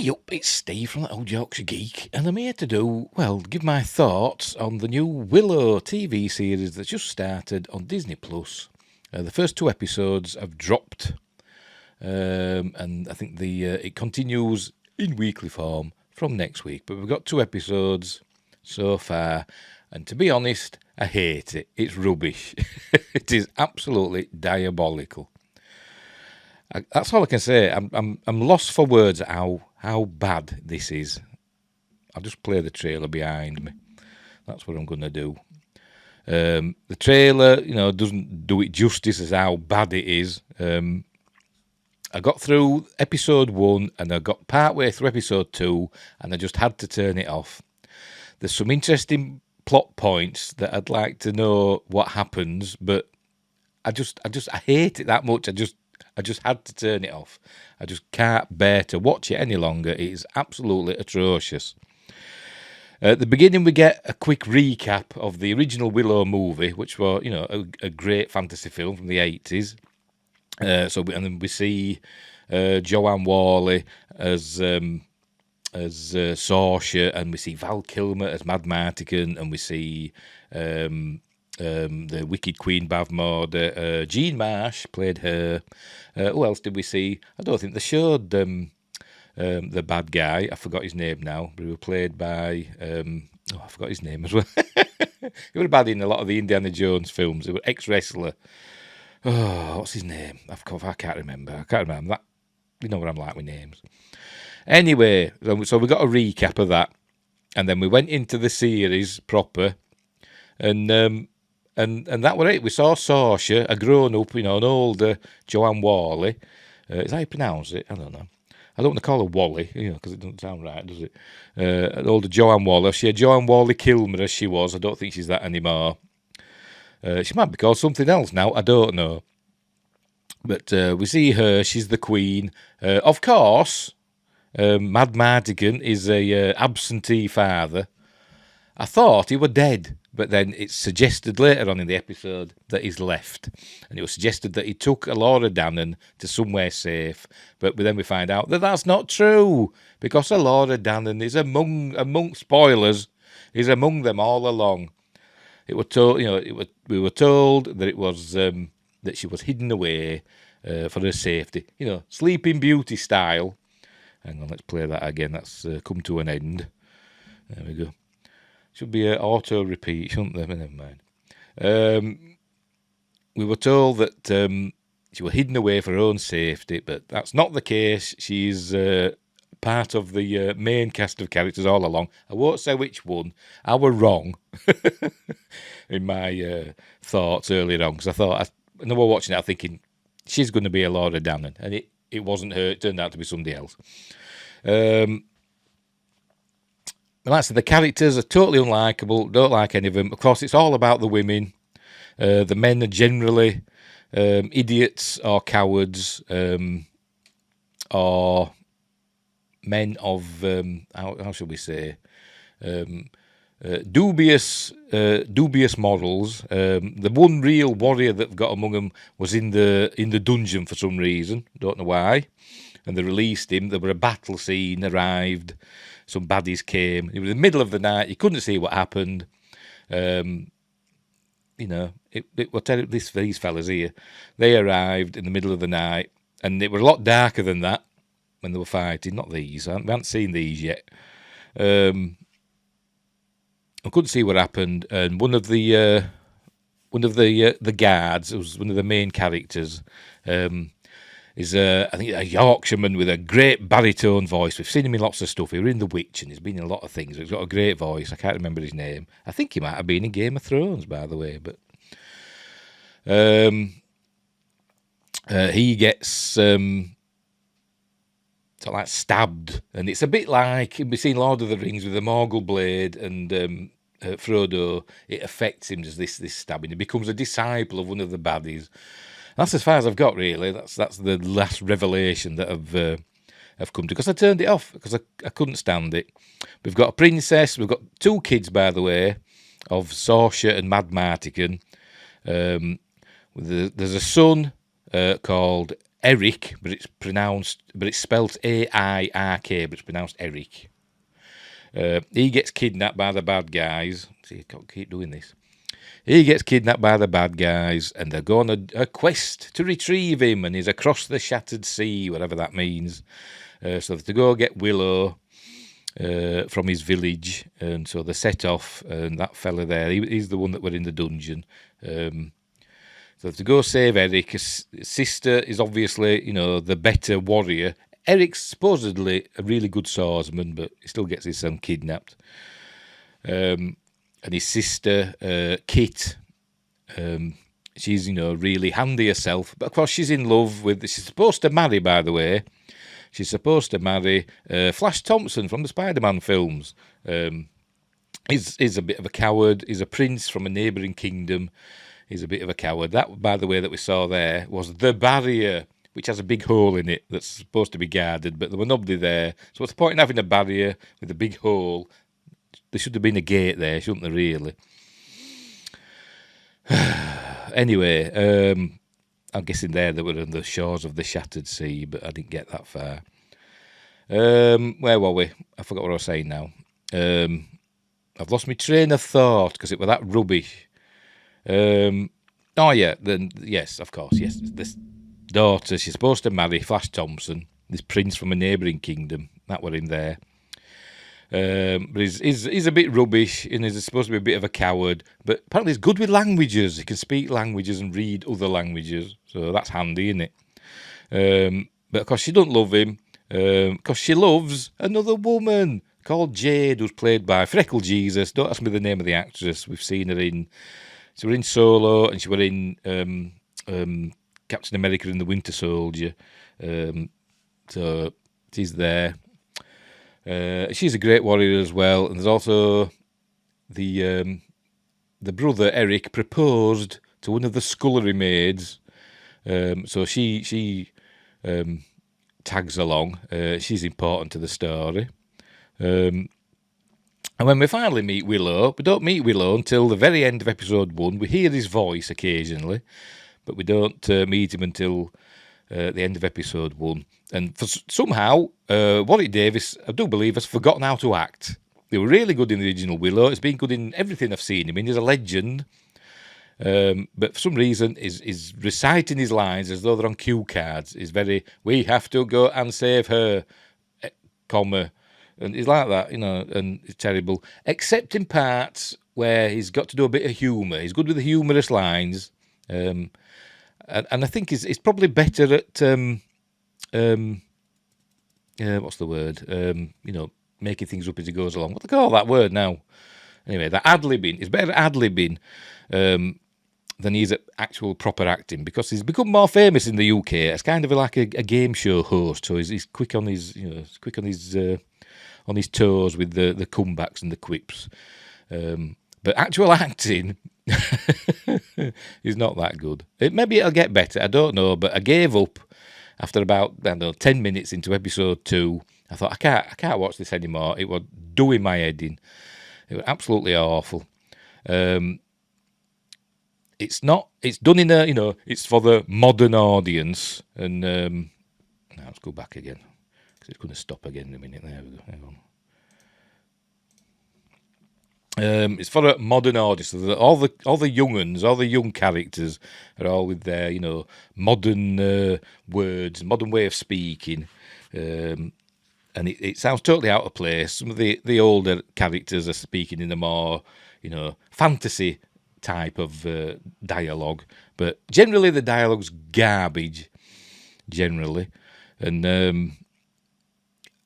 Hey up, it's Steve from the Old Yorkshire Geek, and I'm here to give my thoughts on the new Willow TV series that just started on Disney+. The first 2 episodes have dropped, and I think it continues in weekly form from next week. But we've got 2 episodes so far, and to be honest, I hate it. It's rubbish. It is absolutely diabolical. That's all I can say. I'm lost for words at how bad this is. I'll just play the trailer behind me. That's what I'm going to do. The trailer, doesn't do it justice as how bad it is. I got through episode 1 and I got partway through episode 2 and I just had to turn it off. There's some interesting plot points that I'd like to know what happens, but I hate it that much. I just had to turn it off. I just can't bear to watch it any longer. It is absolutely atrocious. At the beginning, we get a quick recap of the original Willow movie, which was, a great fantasy film from the 80s. And then we see Joanne Worley as Saoirse, and we see Val Kilmer as Mad Martigan, and we see the Wicked Queen Bavmorda. Jean Marsh played her. Who else did we see? I don't think they showed the bad guy. I forgot his name now, but he was played by I forgot his name as well. He was bad in a lot of the Indiana Jones films. He was ex-wrestler. Oh, what's his name? I can't remember. That. You know what I'm like with names. Anyway, so we got a recap of that, and then we went into the series proper, and that was it. We saw Saoirse, a grown-up, an older Joanne Worley. Is that how you pronounce it? I don't know. I don't want to call her Wally, because it doesn't sound right, does it? An older Joanne Worley. She had Joanne Worley Kilmer as she was. I don't think she's that anymore. She might be called something else now. I don't know. But we see her. She's the queen. Of course, Mad Mardigan is a absentee father. I thought he were dead, but then it's suggested later on in the episode that he's left. And it was suggested that he took Laura Dannon to somewhere safe, but then we find out that that's not true, because Laura Dannon is among spoilers, is among them all along. It was told, we were told that it was that she was hidden away for her safety, Sleeping Beauty style. Hang on, let's play that again. That's come to an end. There we go. Should be an auto repeat, shouldn't there? Never mind. We were told that she was hidden away for her own safety, but that's not the case. She's part of the main cast of characters all along. I won't say which one. I were wrong in my thoughts earlier on, because I thought, when I was watching it, I was thinking, she's going to be a Laura Dannon, and it wasn't her. It turned out to be somebody else. Like I said, the characters are totally unlikable. Don't like any of them. Of course, it's all about the women. The men are generally idiots or cowards, or men of how shall we say, dubious morals. The one real warrior that they've got among them was in the dungeon for some reason. Don't know why. And they released him. There were a battle scene arrived. Some baddies came. It was in the middle of the night. You couldn't see what happened. It will tell you these fellas here. They arrived in the middle of the night, and it was a lot darker than that when they were fighting. Not these. We haven't seen these yet. I couldn't see what happened, and one of the guards, it was one of the main characters, is I think a Yorkshireman with a great baritone voice. We've seen him in lots of stuff. He was in The Witch, and he's been in a lot of things. He's got a great voice. I can't remember his name. I think he might have been in Game of Thrones, by the way. But he gets sort of like stabbed, and it's a bit like we've seen Lord of the Rings with the Morgul blade and Frodo. It affects him as this stabbing. He becomes a disciple of one of the baddies. That's as far as I've got, really. That's the last revelation that I've come to, because I turned it off because I couldn't stand it. We've got a princess. We've got 2 kids, by the way, of Saoirse and Mad Martigan. There's a son called Eric, but it's spelled A-I-R-K, but it's pronounced Eric. He gets kidnapped by the bad guys. See, I can't keep doing this. He gets kidnapped by the bad guys, and they're going on a quest to retrieve him, and he's across the shattered sea, whatever that means. So they go get Willow from his village, and so they set off, and that fella there, he's the one that were in the dungeon. So to go save Eric. His sister is obviously, the better warrior. Eric's supposedly a really good swordsman, but he still gets his son kidnapped. And his sister, Kit, she's, really handy herself. But of course, she's in love with, she's supposed to marry, by the way. She's supposed to marry Flash Thompson from the Spider-Man films. He's a bit of a coward. He's a prince from a neighbouring kingdom. He's a bit of a coward. That, by the way, that we saw there was the barrier, which has a big hole in it that's supposed to be guarded, but there were nobody there. So what's the point in having a barrier with a big hole? There should have been a gate there, shouldn't there, really? Anyway, I'm guessing there they were on the shores of the shattered sea, but I didn't get that far. Where were we? I forgot what I was saying now. I've lost my train of thought because it was that rubbish. Yes, of course, yes. This daughter, she's supposed to marry Flash Thompson, this prince from a neighbouring kingdom. That were in there. But he's a bit rubbish, and he's supposed to be a bit of a coward. But apparently he's good with languages. He can speak languages and read other languages. So that's handy, isn't it? But of course she don't love him. Because she loves another woman called Jade, who's played by Freckle Jesus. Don't ask me the name of the actress. We've seen her in... She was in Solo, and she was in Captain America and the Winter Soldier. So she's there. She's a great warrior as well. And there's also the brother Eric proposed to one of the scullery maids. So she tags along. She's important to the story. And when we finally meet Willow, we don't meet Willow until the very end of episode 1. We hear his voice occasionally, but we don't meet him until the end of episode 1. And somehow, Warwick Davis, I do believe, has forgotten how to act. They were really good in the original Willow. It's been good in everything I've seen him in. He's a legend. But for some reason, is reciting his lines as though they're on cue cards. He's very, we have to go and save her, comma. And he's like that, and it's terrible. Except in parts where he's got to do a bit of humour. He's good with the humorous lines. And I think he's probably better at, what's the word? Making things up as he goes along. What do they call that word now? Anyway, the ad-libbing. He's better at ad-libbing than he's at actual proper acting, because he's become more famous in the UK. It's kind of like a game show host. So he's quick on his, on his toes with the comebacks and the quips. But actual acting is not that good. Maybe it'll get better, I don't know, but I gave up after about 10 minutes into episode 2. I thought, I can't watch this anymore. It was doing my head in. It was absolutely awful. It's done in a, it's for the modern audience. And now let's go back again, because it's going to stop again in a minute. There we go. Hang on. It's for a modern audience. So that all the young uns, all the young characters are all with their, modern words, modern way of speaking. And it sounds totally out of place. Some of the older characters are speaking in a more, fantasy type of dialogue. But generally the dialogue's garbage, generally. And then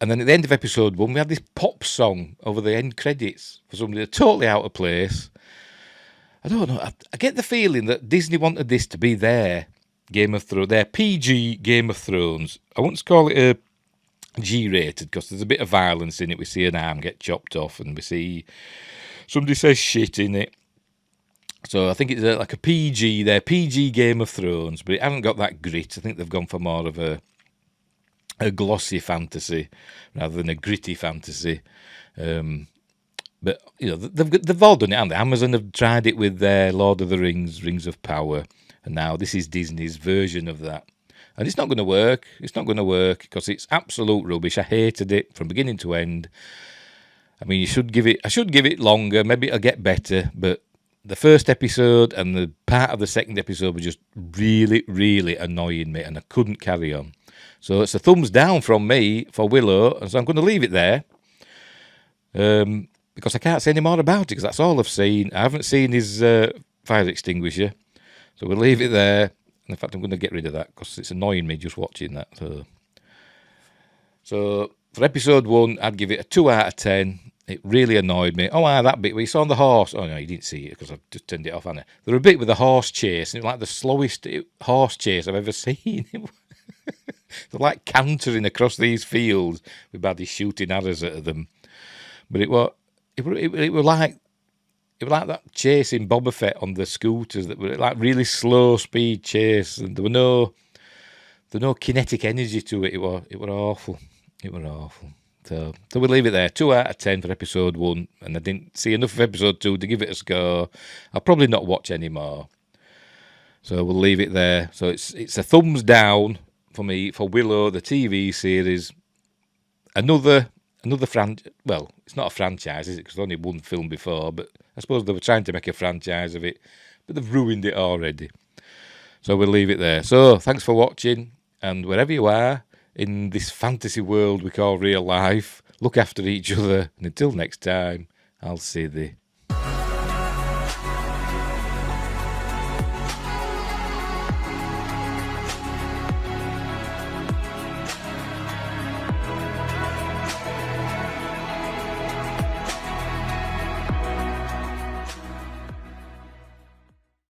at the end of episode 1, we had this pop song over the end credits for somebody totally out of place. I don't know. I get the feeling that Disney wanted this to be their Game of Thrones, their PG Game of Thrones. I wouldn't call it a G-rated, because there's a bit of violence in it. We see an arm get chopped off, and we see somebody says shit in it. So I think it's like a PG, their PG Game of Thrones, but it hasn't got that grit. I think they've gone for more of a glossy fantasy rather than a gritty fantasy. But they've all done it, haven't they? Amazon have tried it with their Lord of the Rings, Rings of Power, and now this is Disney's version of that. And it's not going to work. It's not going to work because it's absolute rubbish. I hated it from beginning to end. I mean, I should give it longer. Maybe it'll get better. But the first episode and the part of the second episode were just really, really annoying me, and I couldn't carry on. So it's a thumbs down from me for Willow, and so I'm going to leave it there. Because I can't say any more about it, because that's all I've seen. I haven't seen his fire extinguisher. So we'll leave it there. And in fact, I'm going to get rid of that because it's annoying me just watching that. So for episode 1, I'd give it a 2 out of 10. It really annoyed me. Oh, that bit where you saw the horse. Oh, no, you didn't see it because I just turned it off, hadn't I? There was a bit with the horse chase, and it was like the slowest horse chase I've ever seen. They're like cantering across these fields with baddies shooting arrows at them. But it was like that chasing Boba Fett on the scooters that were like really slow speed chase, and there was no kinetic energy to it. It was awful. It was awful. So we'll leave it there. 2 out of 10 for episode 1, and I didn't see enough of episode 2 to give it a score. I'll probably not watch any more. So we'll leave it there. So it's a thumbs down for me for Willow, the TV series. Another franchise. Well, it's not a franchise, is it? Because there's only one film before, but I suppose they were trying to make a franchise of it, but they've ruined it already. So we'll leave it there. So thanks for watching, and wherever you are in this fantasy world we call real life, look after each other, and until next time, I'll see thee.